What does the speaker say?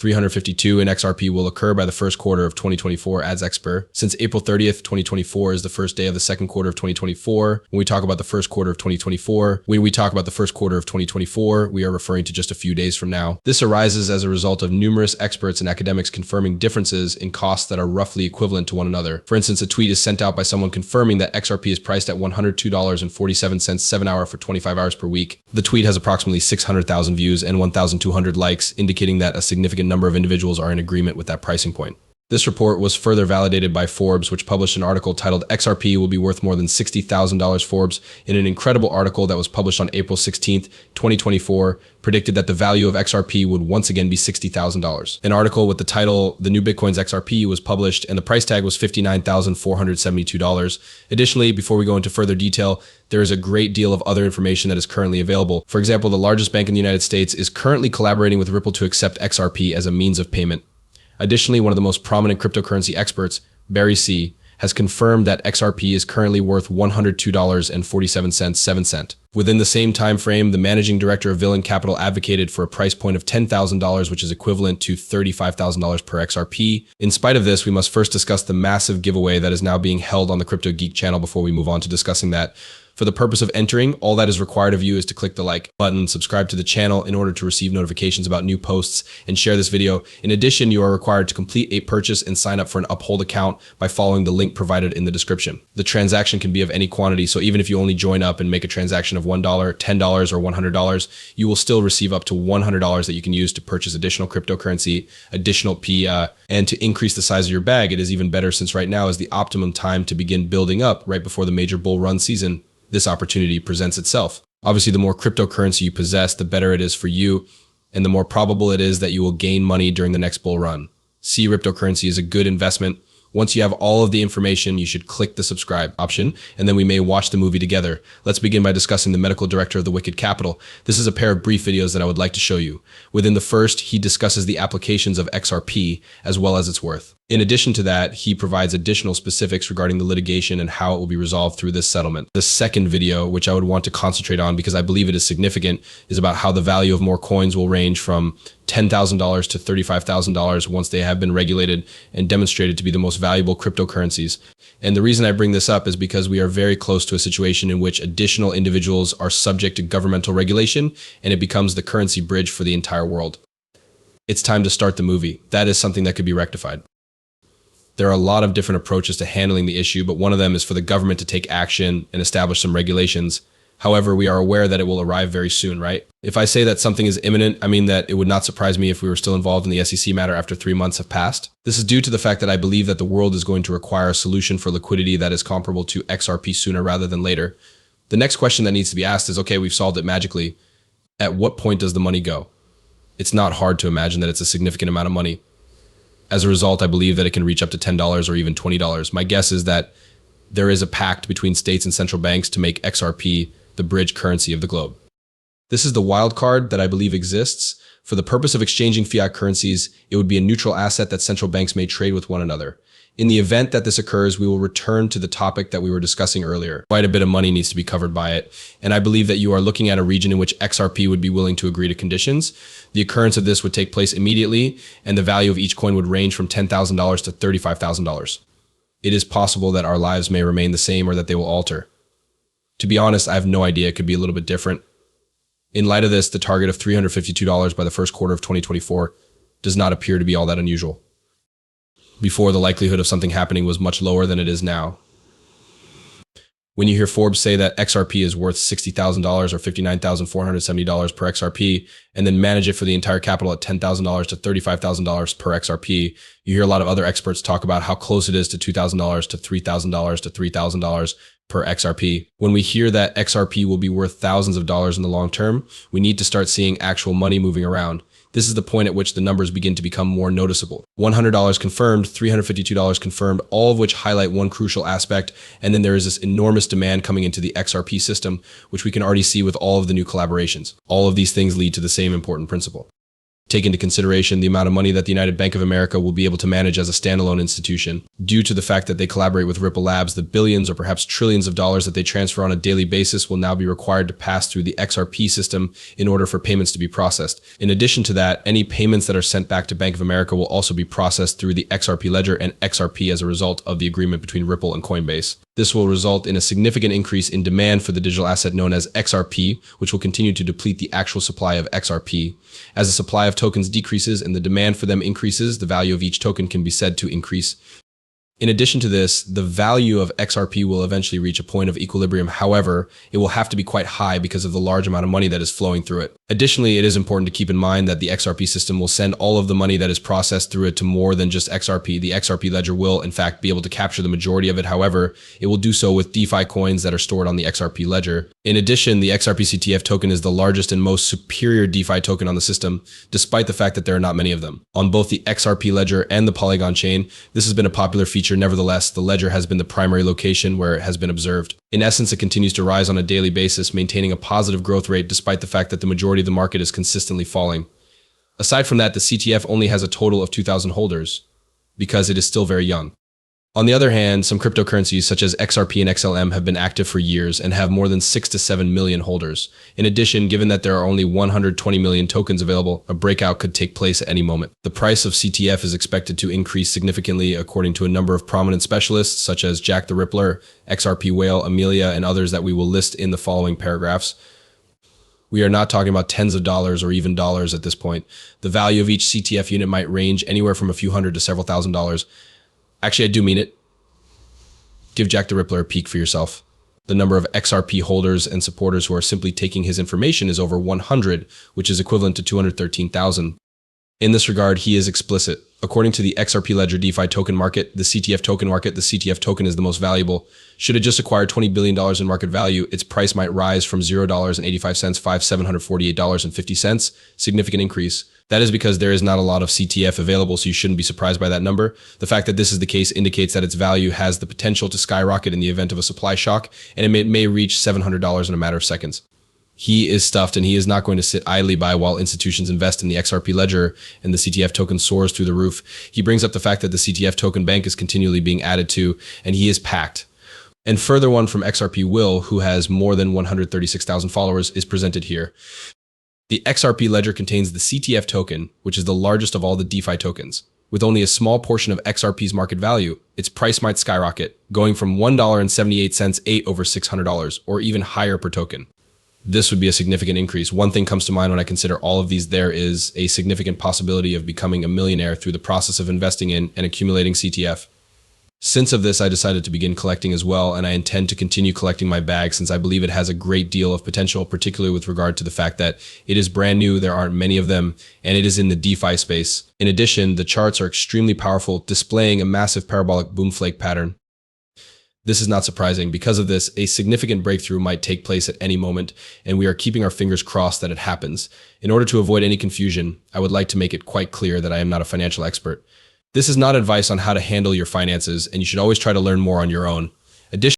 352 in XRP will occur by the first quarter of 2024 as Expert. Since April 30th, 2024 is the first day of the second quarter of 2024. When we talk about the first quarter of 2024, we are referring to just a few days from now. This arises as a result of numerous experts and academics confirming differences in costs that are roughly equivalent to one another. For instance, a tweet is sent out by someone confirming that XRP is priced at $102.47 7 hour for 25 hours per week. The tweet has approximately 600,000 views and 1,200 likes, indicating that a significant number of individuals are in agreement with that pricing point. This report was further validated by Forbes, which published an article titled XRP will be worth more than $60,000. Forbes, in an incredible article that was published on April 16th, 2024, predicted that the value of XRP would once again be $60,000. An article with the title, The New Bitcoin's XRP, was published and the price tag was $59,472. Additionally, before we go into further detail, there is a great deal of other information that is currently available. For example, the largest bank in the United States is currently collaborating with Ripple to accept XRP as a means of payment. Additionally, one of the most prominent cryptocurrency experts, Barry C., has confirmed that XRP is currently worth $102.47 7 cents. Within the same time frame, the managing director of Villain Capital advocated for a price point of $10,000, which is equivalent to $35,000 per XRP. In spite of this, we must first discuss the massive giveaway that is now being held on the Crypto Geek channel before we move on to discussing that. For the purpose of entering, all that is required of you is to click the like button, subscribe to the channel in order to receive notifications about new posts, and share this video. In addition, you are required to complete a purchase and sign up for an Uphold account by following the link provided in the description. The transaction can be of any quantity, so even if you only join up and make a transaction of $1, $10, or $100, you will still receive up to $100 that you can use to purchase additional cryptocurrency, additional PIA, and to increase the size of your bag. It is even better since right now is the optimum time to begin building up right before the major bull run season. This opportunity presents itself. Obviously, the more cryptocurrency you possess, the better it is for you, and the more probable it is that you will gain money during the next bull run. See, cryptocurrency is a good investment. Once you have all of the information, you should click the subscribe option, and then we may watch the movie together. Let's begin by discussing the medical director of the Wicked Capital. This is a pair of brief videos that I would like to show you. Within the first, he discusses the applications of XRP as well as its worth. In addition to that, he provides additional specifics regarding the litigation and how it will be resolved through this settlement. The second video, which I would want to concentrate on because I believe it is significant, is about how the value of more coins will range from $10,000 to $35,000 once they have been regulated and demonstrated to be the most valuable cryptocurrencies. And the reason I bring this up is because we are very close to a situation in which additional individuals are subject to governmental regulation and it becomes the currency bridge for the entire world. It's time to start the movie. That is something that could be rectified. There are a lot of different approaches to handling the issue, but one of them is for the government to take action and establish some regulations. However, we are aware that it will arrive very soon, right? If I say that something is imminent, I mean that it would not surprise me if we were still involved in the SEC matter after 3 months have passed. This is due to the fact that I believe that the world is going to require a solution for liquidity that is comparable to XRP sooner rather than later. The next question that needs to be asked is, okay, we've solved it magically. At what point does the money go? It's not hard to imagine that it's a significant amount of money. As a result, I believe that it can reach up to $10 or even $20. My guess is that there is a pact between states and central banks to make XRP the bridge currency of the globe. This is the wild card that I believe exists. For the purpose of exchanging fiat currencies, it would be a neutral asset that central banks may trade with one another. In the event that this occurs, we will return to the topic that we were discussing earlier. Quite a bit of money needs to be covered by it, and I believe that you are looking at a region in which XRP would be willing to agree to conditions. The occurrence of this would take place immediately, and the value of each coin would range from $10,000 to $35,000. It is possible that our lives may remain the same or that they will alter. To be honest, I have no idea. It could be a little bit different. In light of this, the target of $352 by the first quarter of 2024 does not appear to be all that unusual. Before, the likelihood of something happening was much lower than it is now. When you hear Forbes say that XRP is worth $60,000 or $59,470 per XRP, and then manage it for the entire capital at $10,000 to $35,000 per XRP, you hear a lot of other experts talk about how close it is to $2,000 to $3,000 to $3,000 per XRP. When we hear that XRP will be worth thousands of dollars in the long term, we need to start seeing actual money moving around. This is the point at which the numbers begin to become more noticeable. $100 confirmed, $352 confirmed, all of which highlight one crucial aspect. And then there is this enormous demand coming into the XRP system, which we can already see with all of the new collaborations. All of these things lead to the same important principle. take into consideration the amount of money that the United Bank of America will be able to manage as a standalone institution. Due to the fact that they collaborate with Ripple Labs, the billions or perhaps trillions of dollars that they transfer on a daily basis will now be required to pass through the XRP system in order for payments to be processed. In addition to that, any payments that are sent back to Bank of America will also be processed through the XRP ledger and XRP as a result of the agreement between Ripple and Coinbase. This will result in a significant increase in demand for the digital asset known as XRP, which will continue to deplete the actual supply of XRP. As the supply of tokens decreases and the demand for them increases, the value of each token can be said to increase. In addition to this, the value of XRP will eventually reach a point of equilibrium. However, it will have to be quite high because of the large amount of money that is flowing through it. Additionally, it is important to keep in mind that the XRP system will send all of the money that is processed through it to more than just XRP. The XRP ledger will, in fact, be able to capture the majority of it. However, it will do so with DeFi coins that are stored on the XRP ledger. In addition, the XRP CTF token is the largest and most superior DeFi token on the system, despite the fact that there are not many of them. On both the XRP ledger and the Polygon chain, this has been a popular feature. Nevertheless, the ledger has been the primary location where it has been observed. In essence, it continues to rise on a daily basis, maintaining a positive growth rate despite the fact that the majority of the market is consistently falling. Aside from that, the CTF only has a total of 2,000 holders because it is still very young. On the other hand, some cryptocurrencies such as XRP and XLM have been active for years and have more than 6 to 7 million holders. In addition, given that there are only 120 million tokens available, a breakout could take place at any moment. The price of CTF is expected to increase significantly according to a number of prominent specialists such as Jack the Rippler, XRP Whale, Amelia, and others that we will list in the following paragraphs. We are not talking about tens of dollars or even dollars at this point. The value of each CTF unit might range anywhere from a few hundred to several thousand dollars. Actually, I do mean it. Give Jack the Rippler a peek for yourself. The number of XRP holders and supporters who are simply taking his information is over 100, which is equivalent to 213,000. In this regard, he is explicit. According to the XRP Ledger DeFi token market, the CTF token is the most valuable. Should it just acquire $20 billion in market value, its price might rise from $0.85 $748.50, significant increase. That is because there is not a lot of CTF available, so you shouldn't be surprised by that number. The fact that this is the case indicates that its value has the potential to skyrocket in the event of a supply shock, and it may reach $700 in a matter of seconds. He is stuffed, and he is not going to sit idly by while institutions invest in the XRP ledger and the CTF token soars through the roof. He brings up the fact that the CTF token bank is continually being added to, and he is packed. And further one from XRP Will, who has more than 136,000 followers, is presented here. The XRP ledger contains the CTF token, which is the largest of all the DeFi tokens. With only a small portion of XRP's market value, its price might skyrocket, going from $1.78 over $600, or even higher per token. This would be a significant increase. One thing comes to mind when I consider all of these. There is a significant possibility of becoming a millionaire through the process of investing in and accumulating CTF. Since of this, I decided to begin collecting as well, and I intend to continue collecting my bag since I believe it has a great deal of potential, particularly with regard to the fact that it is brand new, there aren't many of them, and it is in the DeFi space. In addition, the charts are extremely powerful, displaying a massive parabolic boomflake pattern. This is not surprising. Because of this, a significant breakthrough might take place at any moment, and we are keeping our fingers crossed that it happens. In order to avoid any confusion, I would like to make it quite clear that I am not a financial expert. This is not advice on how to handle your finances, and you should always try to learn more on your own. Additionally,